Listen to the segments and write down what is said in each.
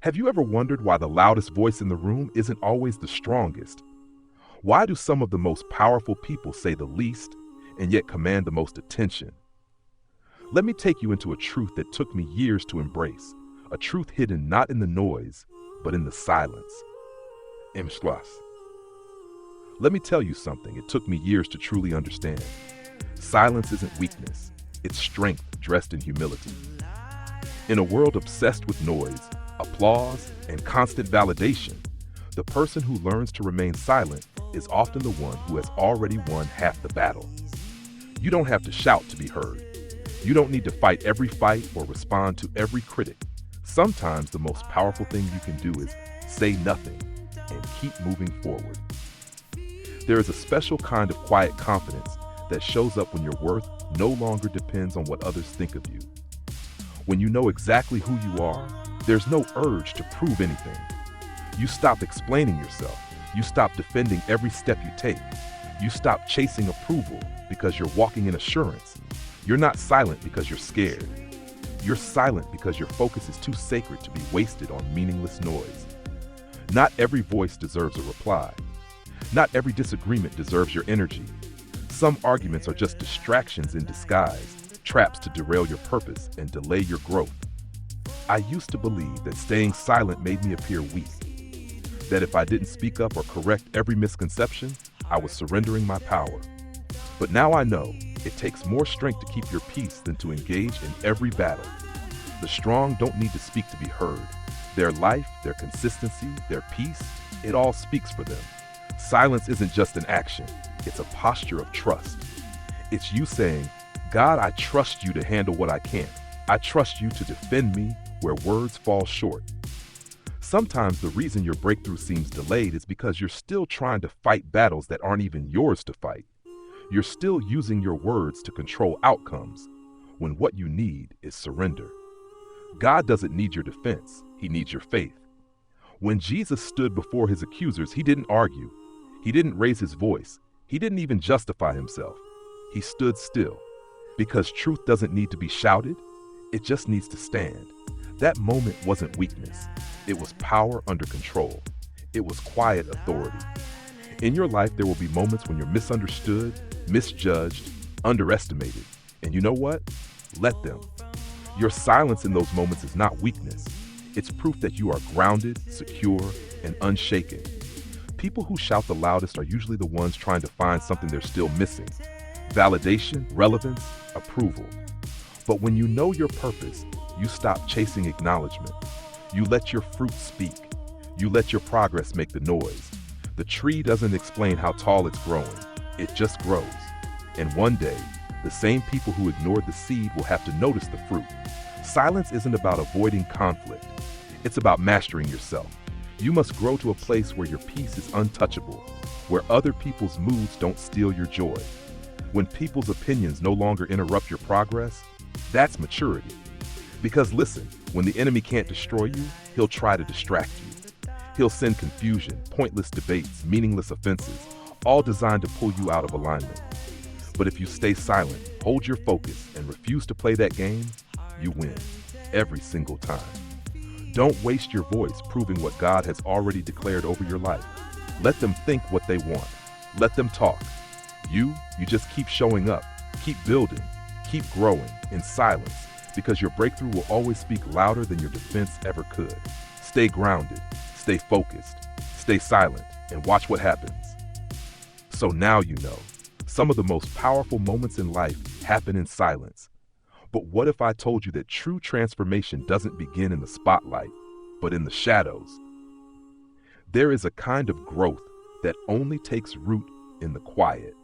Have you ever wondered why the loudest voice in the room isn't always the strongest? Why do some of the most powerful people say the least and yet command the most attention? Let me take you into a truth that took me years to embrace, a truth hidden not in the noise, but in the silence. Im Schloss. Let me tell you something it took me years to truly understand. Silence isn't weakness, it's strength dressed in humility. In a world obsessed with noise, applause, and constant validation, the person who learns to remain silent is often the one who has already won half the battle. You don't have to shout to be heard. You don't need to fight every fight or respond to every critic. Sometimes the most powerful thing you can do is say nothing and keep moving forward. There is a special kind of quiet confidence that shows up when your worth no longer depends on what others think of you. When you know exactly who you are, there's no urge to prove anything. You stop explaining yourself. You stop defending every step you take. You stop chasing approval because you're walking in assurance. You're not silent because you're scared. You're silent because your focus is too sacred to be wasted on meaningless noise. Not every voice deserves a reply. Not every disagreement deserves your energy. Some arguments are just distractions in disguise, traps to derail your purpose and delay your growth. I used to believe that staying silent made me appear weak, that if I didn't speak up or correct every misconception, I was surrendering my power. But now I know it takes more strength to keep your peace than to engage in every battle. The strong don't need to speak to be heard. Their life, their consistency, their peace, it all speaks for them. Silence isn't just an action, it's a posture of trust. It's you saying, God, I trust you to handle what I can't. I trust you to defend me where words fall short. Sometimes the reason your breakthrough seems delayed is because you're still trying to fight battles that aren't even yours to fight. You're still using your words to control outcomes, when what you need is surrender. God doesn't need your defense, he needs your faith. When Jesus stood before his accusers, he didn't argue. He didn't raise his voice. He didn't even justify himself. He stood still. Because truth doesn't need to be shouted, it just needs to stand. That moment wasn't weakness. It was power under control. It was quiet authority. In your life, there will be moments when you're misunderstood, misjudged, underestimated. And you know what? Let them. Your silence in those moments is not weakness. It's proof that you are grounded, secure, and unshaken. People who shout the loudest are usually the ones trying to find something they're still missing. Validation, relevance, approval. But when you know your purpose, you stop chasing acknowledgement. You let your fruit speak. You let your progress make the noise. The tree doesn't explain how tall it's growing. It just grows. And one day, the same people who ignored the seed will have to notice the fruit. Silence isn't about avoiding conflict. It's about mastering yourself. You must grow to a place where your peace is untouchable, where other people's moods don't steal your joy. When people's opinions no longer interrupt your progress, that's maturity. Because listen, when the enemy can't destroy you, he'll try to distract you. He'll send confusion, pointless debates, meaningless offenses, all designed to pull you out of alignment. But if you stay silent, hold your focus, and refuse to play that game, you win, every single time. Don't waste your voice proving what God has already declared over your life. Let them think what they want. Let them talk. You just keep showing up, keep building, keep growing in silence, because your breakthrough will always speak louder than your defense ever could. Stay grounded, stay focused, stay silent, and watch what happens. So now you know, some of the most powerful moments in life happen in silence. But what if I told you that true transformation doesn't begin in the spotlight, but in the shadows? There is a kind of growth that only takes root in the quiet,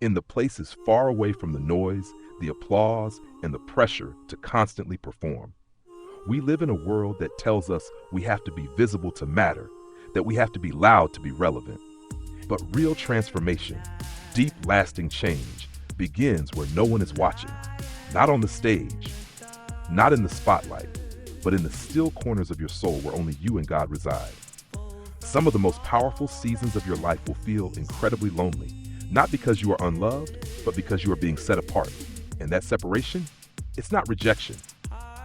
in the places far away from the noise, the applause, and the pressure to constantly perform. We live in a world that tells us we have to be visible to matter, that we have to be loud to be relevant. But real transformation, deep, lasting change, begins where no one is watching. Not on the stage, not in the spotlight, but in the still corners of your soul where only you and God reside. Some of the most powerful seasons of your life will feel incredibly lonely, not because you are unloved, but because you are being set apart. And that separation, it's not rejection,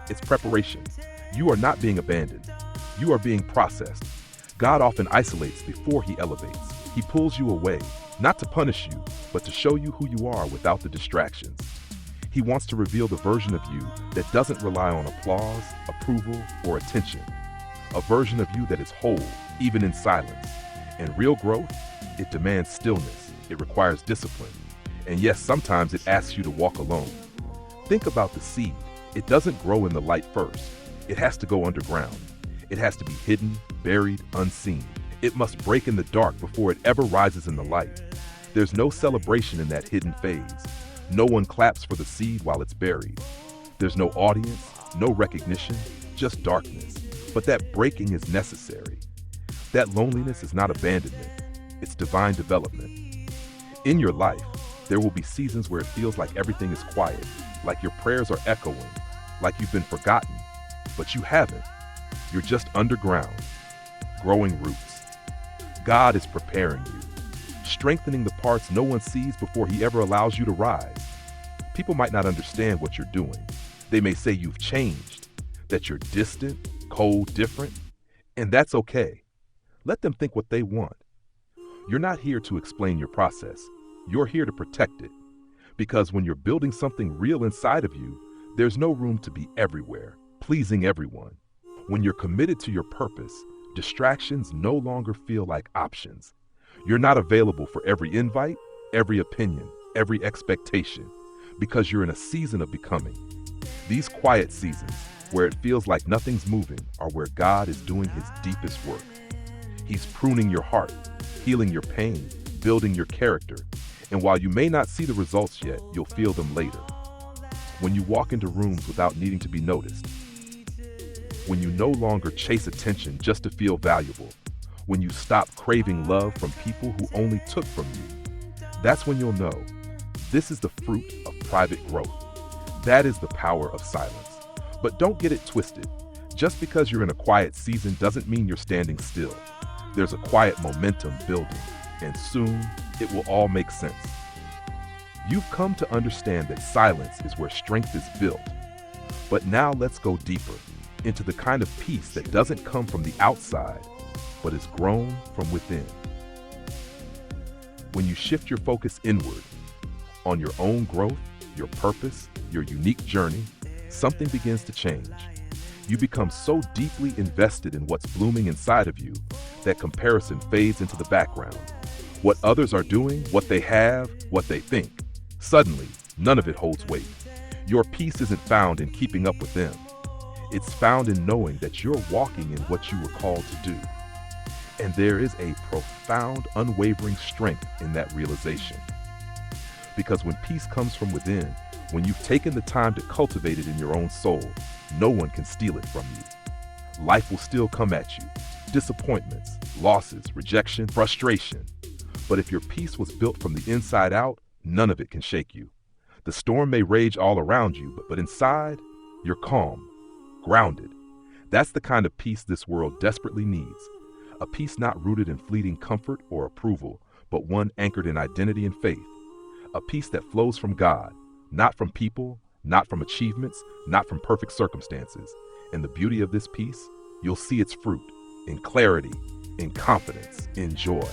it's preparation. You are not being abandoned. You are being processed. God often isolates before he elevates. He pulls you away, not to punish you, but to show you who you are without the distractions. He wants to reveal the version of you that doesn't rely on applause, approval, or attention. A version of you that is whole, even in silence. And real growth, it demands stillness. It requires discipline. And yes, sometimes it asks you to walk alone. Think about the seed. It doesn't grow in the light first. It has to go underground. It has to be hidden, buried, unseen. It must break in the dark before it ever rises in the light. There's no celebration in that hidden phase. No one claps for the seed while it's buried. There's no audience, no recognition, just darkness. But that breaking is necessary. That loneliness is not abandonment. It's divine development. In your life, there will be seasons where it feels like everything is quiet, like your prayers are echoing, like you've been forgotten. But you haven't. You're just underground, growing roots. God is preparing you, strengthening the parts no one sees before he ever allows you to rise. People might not understand what you're doing. They may say you've changed, that you're distant, cold, different, and that's okay. Let them think what they want. You're not here to explain your process. You're here to protect it. Because when you're building something real inside of you, there's no room to be everywhere, pleasing everyone. When you're committed to your purpose, distractions no longer feel like options. You're not available for every invite, every opinion, every expectation, because you're in a season of becoming. These quiet seasons, where it feels like nothing's moving, are where God is doing his deepest work. He's pruning your heart, healing your pain, building your character. And while you may not see the results yet, you'll feel them later. When you walk into rooms without needing to be noticed. When you no longer chase attention just to feel valuable. When you stop craving love from people who only took from you. That's when you'll know. This is the fruit of private growth. That is the power of silence. But don't get it twisted. Just because you're in a quiet season doesn't mean you're standing still. There's a quiet momentum building, and soon it will all make sense. You've come to understand that silence is where strength is built. But now let's go deeper into the kind of peace that doesn't come from the outside, but is grown from within. When you shift your focus inward, on your own growth, your purpose, your unique journey, something begins to change. You become so deeply invested in what's blooming inside of you that comparison fades into the background. What others are doing, what they have, what they think. Suddenly, none of it holds weight. Your peace isn't found in keeping up with them. It's found in knowing that you're walking in what you were called to do. And there is a profound, unwavering strength in that realization. Because when peace comes from within, when you've taken the time to cultivate it in your own soul, no one can steal it from you. Life will still come at you. Disappointments, losses, rejection, frustration. But if your peace was built from the inside out, none of it can shake you. The storm may rage all around you, but inside, you're calm, grounded. That's the kind of peace this world desperately needs. A peace not rooted in fleeting comfort or approval, but one anchored in identity and faith. A peace that flows from God, not from people, not from achievements, not from perfect circumstances. And the beauty of this peace, you'll see its fruit in clarity, in confidence, in joy,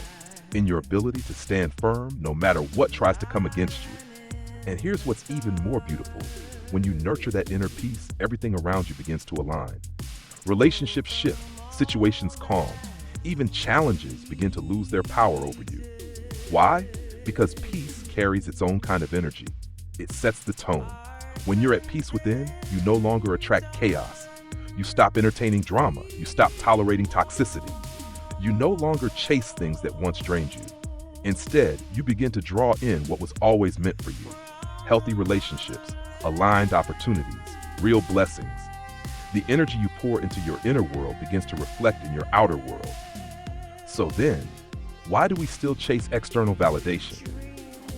in your ability to stand firm no matter what tries to come against you. And here's what's even more beautiful. When you nurture that inner peace, everything around you begins to align. Relationships shift, situations calm, even challenges begin to lose their power over you. Why? Because peace carries its own kind of energy. It sets the tone. When you're at peace within, you no longer attract chaos. You stop entertaining drama. You stop tolerating toxicity. You no longer chase things that once drained you. Instead, you begin to draw in what was always meant for you. Healthy relationships, aligned opportunities, real blessings. The energy you pour into your inner world begins to reflect in your outer world. So then, why do we still chase external validation?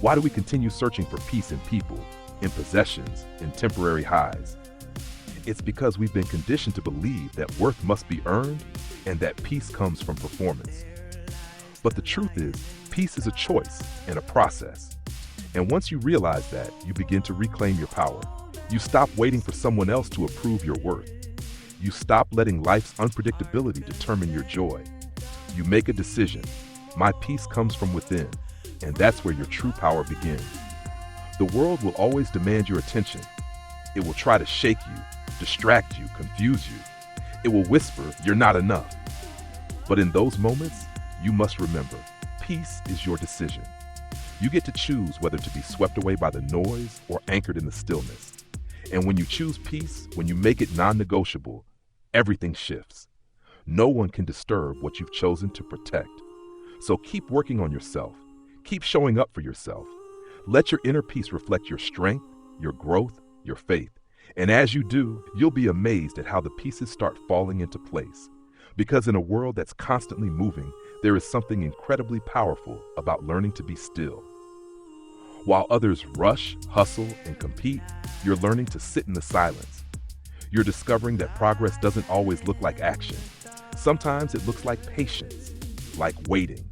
Why do we continue searching for peace in people, in possessions, in temporary highs? It's because we've been conditioned to believe that worth must be earned and that peace comes from performance. But the truth is, peace is a choice and a process. And once you realize that, you begin to reclaim your power. You stop waiting for someone else to approve your worth. You stop letting life's unpredictability determine your joy. You make a decision. My peace comes from within, and that's where your true power begins. The world will always demand your attention. It will try to shake you, distract you, confuse you. It will whisper, "You're not enough." But in those moments, you must remember, peace is your decision. You get to choose whether to be swept away by the noise or anchored in the stillness. And when you choose peace, when you make it non-negotiable, everything shifts. No one can disturb what you've chosen to protect. So keep working on yourself. Keep showing up for yourself. Let your inner peace reflect your strength, your growth, your faith. And as you do, you'll be amazed at how the pieces start falling into place. Because in a world that's constantly moving, there is something incredibly powerful about learning to be still. While others rush, hustle, and compete, you're learning to sit in the silence. You're discovering that progress doesn't always look like action. Sometimes it looks like patience, like waiting,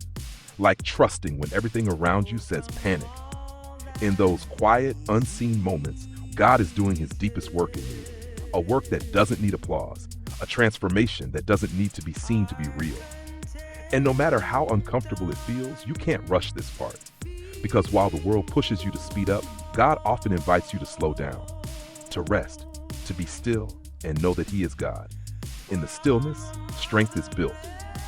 like trusting when everything around you says panic. In those quiet, unseen moments, God is doing his deepest work in you, a work that doesn't need applause, a transformation that doesn't need to be seen to be real. And no matter how uncomfortable it feels, you can't rush this part. Because while the world pushes you to speed up, God often invites you to slow down, to rest, to be still, and know that he is God. In the stillness, strength is built.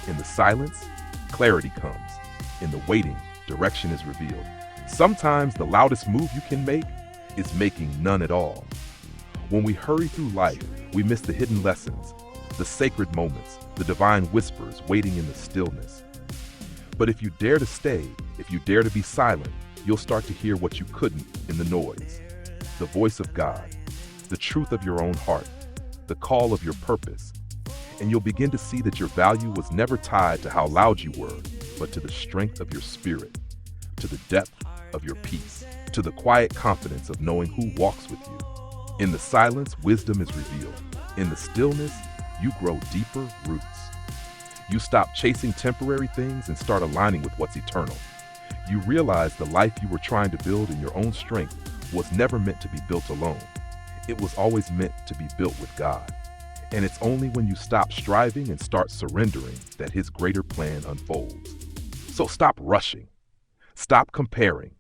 In the silence, clarity comes. In the waiting, direction is revealed. Sometimes the loudest move you can make is making none at all. When we hurry through life, we miss the hidden lessons, the sacred moments, the divine whispers waiting in the stillness. But if you dare to stay, if you dare to be silent, you'll start to hear what you couldn't in the noise. The voice of God, the truth of your own heart, the call of your purpose. And you'll begin to see that your value was never tied to how loud you were, but to the strength of your spirit, to the depth of your peace, to the quiet confidence of knowing who walks with you. In the silence, wisdom is revealed. In the stillness, you grow deeper roots. You stop chasing temporary things and start aligning with what's eternal. You realize the life you were trying to build in your own strength was never meant to be built alone. It was always meant to be built with God. And it's only when you stop striving and start surrendering that his greater plan unfolds. So stop rushing. Stop comparing.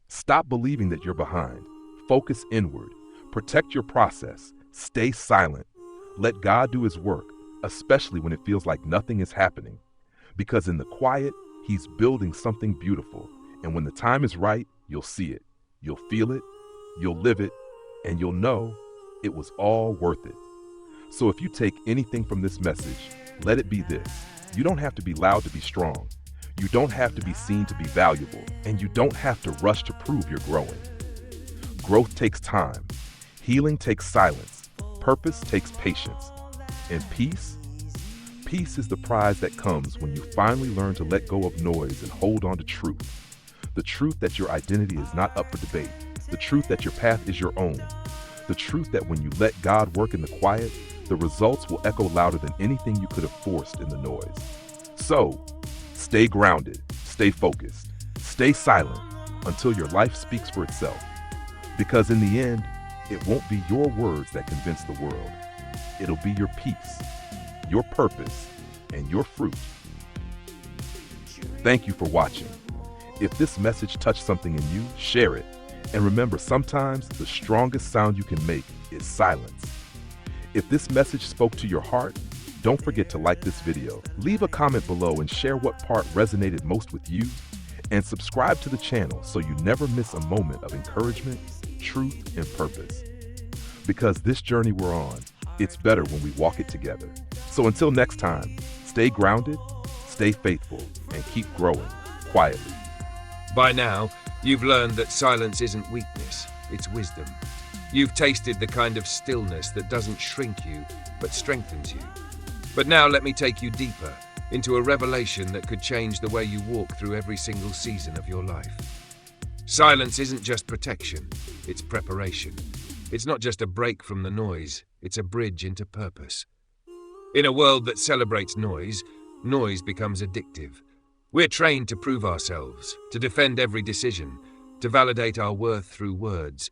Stop believing that you're behind. Focus inward. Protect your process. Stay silent. Let God do his work, especially when it feels like nothing is happening. Because in the quiet, he's building something beautiful. And when the time is right, you'll see it. You'll feel it. You'll live it. And you'll know it was all worth it. So if you take anything from this message, let it be this. You don't have to be loud to be strong. You don't have to be seen to be valuable. And you don't have to rush to prove you're growing. Growth takes time. Healing takes silence. Purpose takes patience. And peace? Peace is the prize that comes when you finally learn to let go of noise and hold on to truth. The truth that your identity is not up for debate. The truth that your path is your own. The truth that when you let God work in the quiet, the results will echo louder than anything you could have forced in the noise. So, stay grounded, stay focused, stay silent until your life speaks for itself. Because in the end, it won't be your words that convince the world. It'll be your peace, your purpose, and your fruit. Thank you for watching. If this message touched something in you, share it. And remember, sometimes the strongest sound you can make is silence. If this message spoke to your heart, don't forget to like this video. Leave a comment below and share what part resonated most with you. And subscribe to the channel so you never miss a moment of encouragement, truth, and purpose. Because this journey we're on, it's better when we walk it together. So until next time, stay grounded, stay faithful, and keep growing quietly. By now, you've learned that silence isn't weakness, it's wisdom. You've tasted the kind of stillness that doesn't shrink you, but strengthens you. But now let me take you deeper into a revelation that could change the way you walk through every single season of your life. Silence isn't just protection, it's preparation. It's not just a break from the noise, it's a bridge into purpose. In a world that celebrates noise, noise becomes addictive. We're trained to prove ourselves, to defend every decision, to validate our worth through words.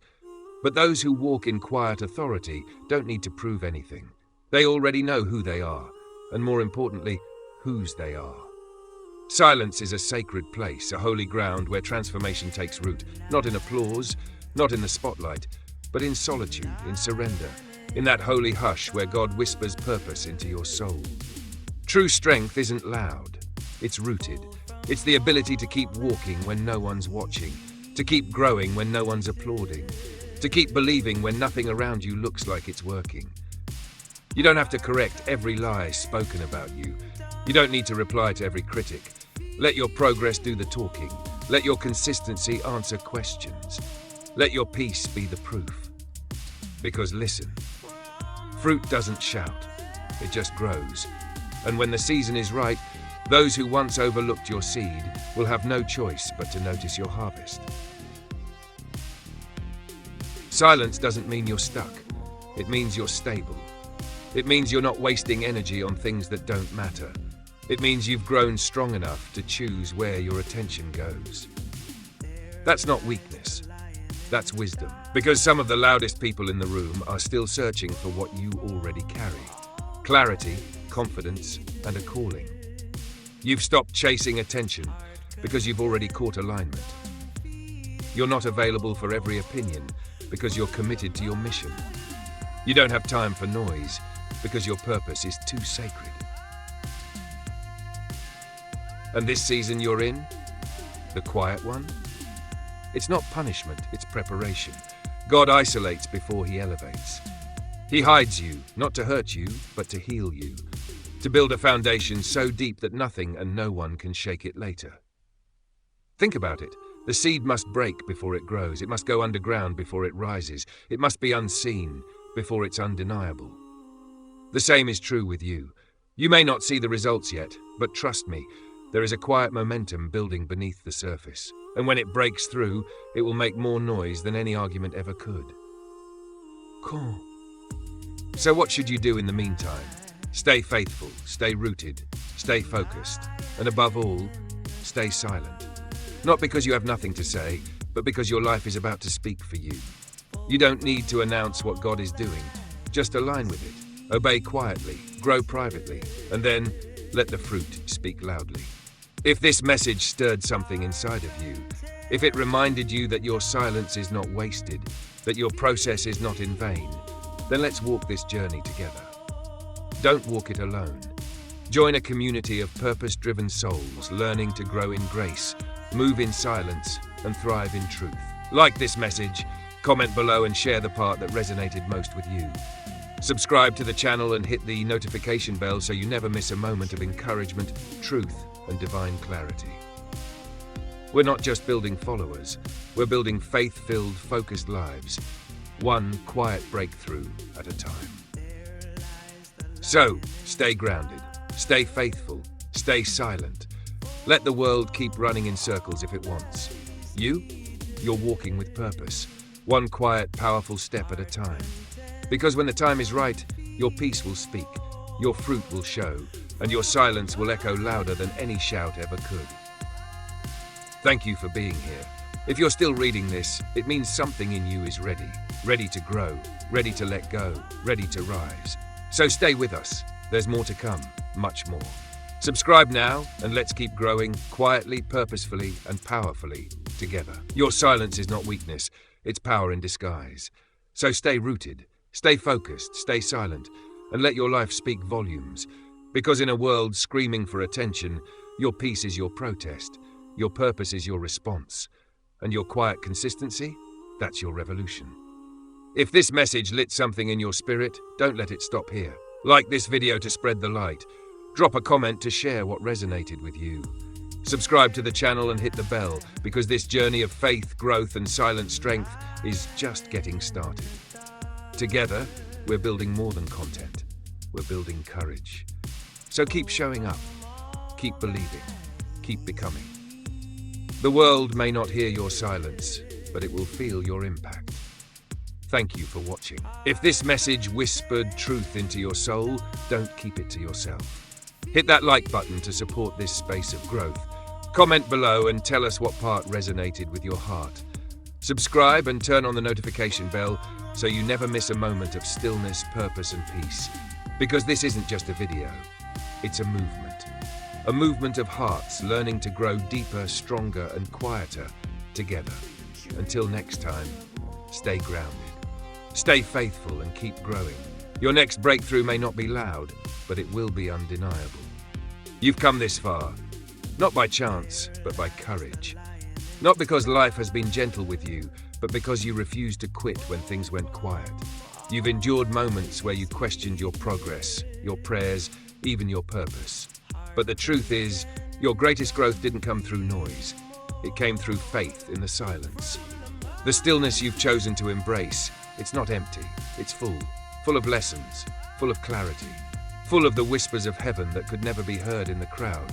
But those who walk in quiet authority don't need to prove anything. They already know who they are, and more importantly, whose they are. Silence is a sacred place, a holy ground where transformation takes root, not in applause, not in the spotlight, but in solitude, in surrender, in that holy hush where God whispers purpose into your soul. True strength isn't loud, it's rooted. It's the ability to keep walking when no one's watching, to keep growing when no one's applauding, to keep believing when nothing around you looks like it's working. You don't have to correct every lie spoken about you. You don't need to reply to every critic. Let your progress do the talking. Let your consistency answer questions. Let your peace be the proof. Because listen, fruit doesn't shout, it just grows. And when the season is right, those who once overlooked your seed will have no choice but to notice your harvest. Silence doesn't mean you're stuck. It means you're stable. It means you're not wasting energy on things that don't matter. It means you've grown strong enough to choose where your attention goes. That's not weakness. That's wisdom. Because some of the loudest people in the room are still searching for what you already carry. Clarity, confidence, and a calling. You've stopped chasing attention because you've already caught alignment. You're not available for every opinion because you're committed to your mission. You don't have time for noise because your purpose is too sacred. And this season you're in, the quiet one, it's not punishment, it's preparation. God isolates before he elevates. He hides you, not to hurt you, but to heal you. To build a foundation so deep that nothing and no one can shake it later. Think about it. The seed must break before it grows. It must go underground before it rises. It must be unseen before it's undeniable. The same is true with you. You may not see the results yet, but trust me, there is a quiet momentum building beneath the surface. And when it breaks through, it will make more noise than any argument ever could. Cool. So what should you do in the meantime? Stay faithful, stay rooted, stay focused, and above all, stay silent. Not because you have nothing to say, but because your life is about to speak for you. You don't need to announce what God is doing. Just align with it. Obey quietly, grow privately, and then let the fruit speak loudly. If this message stirred something inside of you, if it reminded you that your silence is not wasted, that your process is not in vain, then let's walk this journey together. Don't walk it alone. Join a community of purpose-driven souls learning to grow in grace, move in silence, and thrive in truth. Like this message, comment below and share the part that resonated most with you. Subscribe to the channel and hit the notification bell so you never miss a moment of encouragement, truth, and divine clarity. We're not just building followers, we're building faith-filled, focused lives, one quiet breakthrough at a time. So, stay grounded, stay faithful, stay silent. Let the world keep running in circles if it wants. You're walking with purpose, one quiet, powerful step at a time. Because when the time is right, your peace will speak, your fruit will show, and your silence will echo louder than any shout ever could. Thank you for being here. If you're still reading this, it means something in you is ready. Ready to grow, ready to let go, ready to rise. So stay with us. There's more to come, much more. Subscribe now and let's keep growing quietly, purposefully, and powerfully together. Your silence is not weakness, it's power in disguise. So stay rooted, stay focused, stay silent, and let your life speak volumes. Because in a world screaming for attention, your peace is your protest, your purpose is your response, and your quiet consistency, that's your revolution. If this message lit something in your spirit, don't let it stop here. Like this video to spread the light. Drop a comment to share what resonated with you. Subscribe to the channel and hit the bell, because this journey of faith, growth, and silent strength is just getting started. Together, we're building more than content. We're building courage. So keep showing up, keep believing, keep becoming. The world may not hear your silence, but it will feel your impact. Thank you for watching. If this message whispered truth into your soul, don't keep it to yourself. Hit that like button to support this space of growth. Comment below and tell us what part resonated with your heart. Subscribe and turn on the notification bell so you never miss a moment of stillness, purpose, and peace. Because this isn't just a video, it's a movement. A movement of hearts learning to grow deeper, stronger, and quieter together. Until next time, stay grounded. Stay faithful and keep growing. Your next breakthrough may not be loud, but it will be undeniable. You've come this far, not by chance, but by courage. Not because life has been gentle with you, but because you refused to quit when things went quiet. You've endured moments where you questioned your progress, your prayers, even your purpose. But the truth is, your greatest growth didn't come through noise. It came through faith in the silence. The stillness you've chosen to embrace, it's not empty, it's full of lessons, full of clarity, full of the whispers of heaven that could never be heard in the crowd.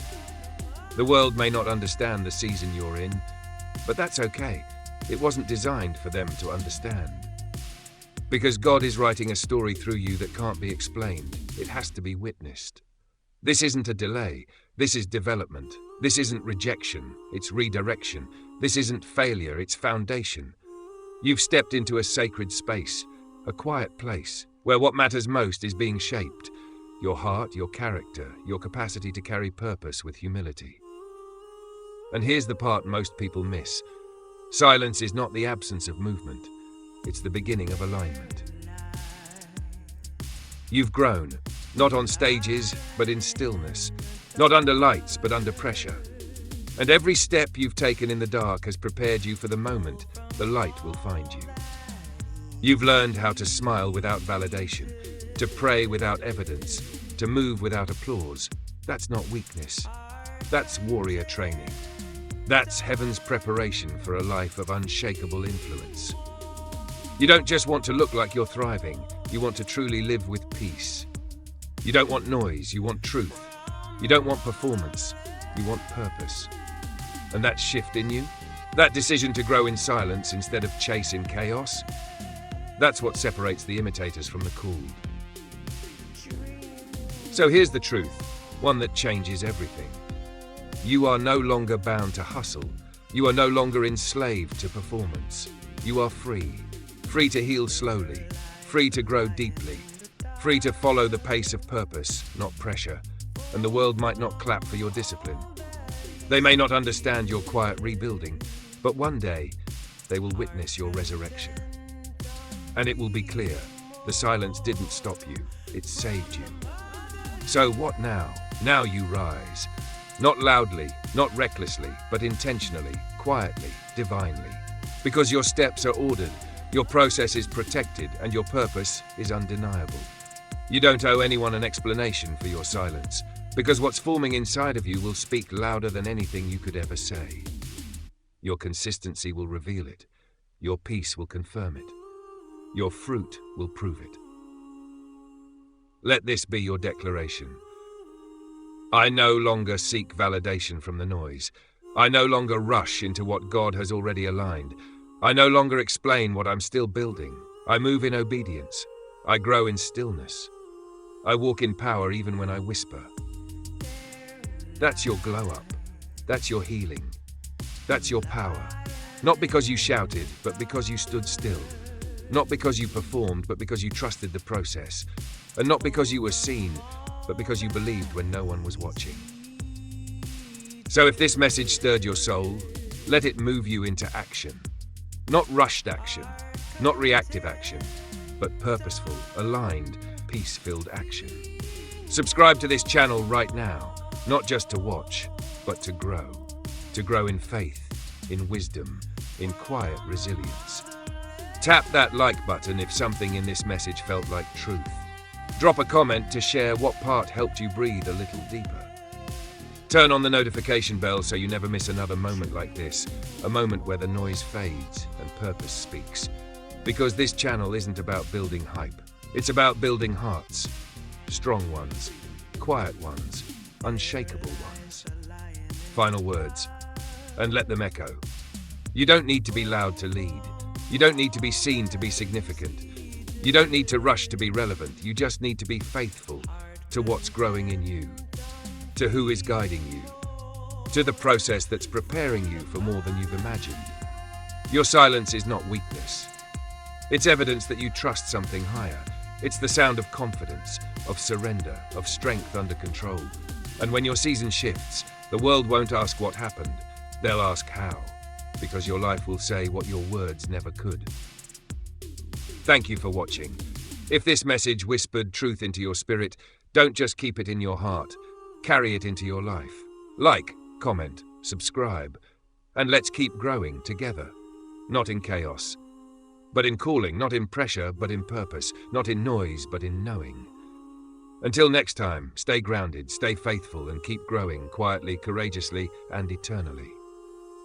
The world may not understand the season you're in, but that's okay. It wasn't designed for them to understand. Because God is writing a story through you that can't be explained. It has to be witnessed. This isn't a delay. This is development. This isn't rejection. It's redirection. This isn't failure. It's foundation. You've stepped into a sacred space, a quiet place, where what matters most is being shaped. Your heart, your character, your capacity to carry purpose with humility. And here's the part most people miss. Silence is not the absence of movement. It's the beginning of alignment. You've grown, not on stages, but in stillness. Not under lights, but under pressure. And every step you've taken in the dark has prepared you for the moment the light will find you. You've learned how to smile without validation, to pray without evidence, to move without applause. That's not weakness. That's warrior training. That's heaven's preparation for a life of unshakable influence. You don't just want to look like you're thriving, you want to truly live with peace. You don't want noise, you want truth. You don't want performance, you want purpose. And that shift in you, that decision to grow in silence instead of chase in chaos, that's what separates the imitators from the called. So here's the truth, one that changes everything. You are no longer bound to hustle. You are no longer enslaved to performance. You are free. Free to heal slowly. Free to grow deeply. Free to follow the pace of purpose, not pressure. And the world might not clap for your discipline. They may not understand your quiet rebuilding, but one day they will witness your resurrection. And it will be clear, the silence didn't stop you, it saved you. So what now? Now you rise. Not loudly, not recklessly, but intentionally, quietly, divinely. Because your steps are ordered, your process is protected, and your purpose is undeniable. You don't owe anyone an explanation for your silence, because what's forming inside of you will speak louder than anything you could ever say. Your consistency will reveal it. Your peace will confirm it. Your fruit will prove it. Let this be your declaration. I no longer seek validation from the noise. I no longer rush into what God has already aligned. I no longer explain what I'm still building. I move in obedience. I grow in stillness. I walk in power even when I whisper. That's your glow up. That's your healing. That's your power. Not because you shouted, but because you stood still. Not because you performed, but because you trusted the process. And not because you were seen, but because you believed when no one was watching. So if this message stirred your soul, let it move you into action. Not rushed action, not reactive action, but purposeful, aligned, peace-filled action. Subscribe to this channel right now, not just to watch, but to grow. To grow in faith, in wisdom, in quiet resilience. Tap that like button if something in this message felt like truth. Drop a comment to share what part helped you breathe a little deeper. Turn on the notification bell so you never miss another moment like this, a moment where the noise fades and purpose speaks. Because this channel isn't about building hype, it's about building hearts. Strong ones, quiet ones, unshakable ones. Final words, and let them echo. You don't need to be loud to lead. You don't need to be seen to be significant. You don't need to rush to be relevant. You just need to be faithful to what's growing in you, to who is guiding you, to the process that's preparing you for more than you've imagined. Your silence is not weakness. It's evidence that you trust something higher. It's the sound of confidence, of surrender, of strength under control. And when your season shifts, the world won't ask what happened, they'll ask how, because your life will say what your words never could. Thank you for watching. If this message whispered truth into your spirit, don't just keep it in your heart, carry it into your life. Like, comment, subscribe, and let's keep growing together. Not in chaos, but in calling, not in pressure, but in purpose, not in noise, but in knowing. Until next time, stay grounded, stay faithful, and keep growing quietly, courageously, and eternally.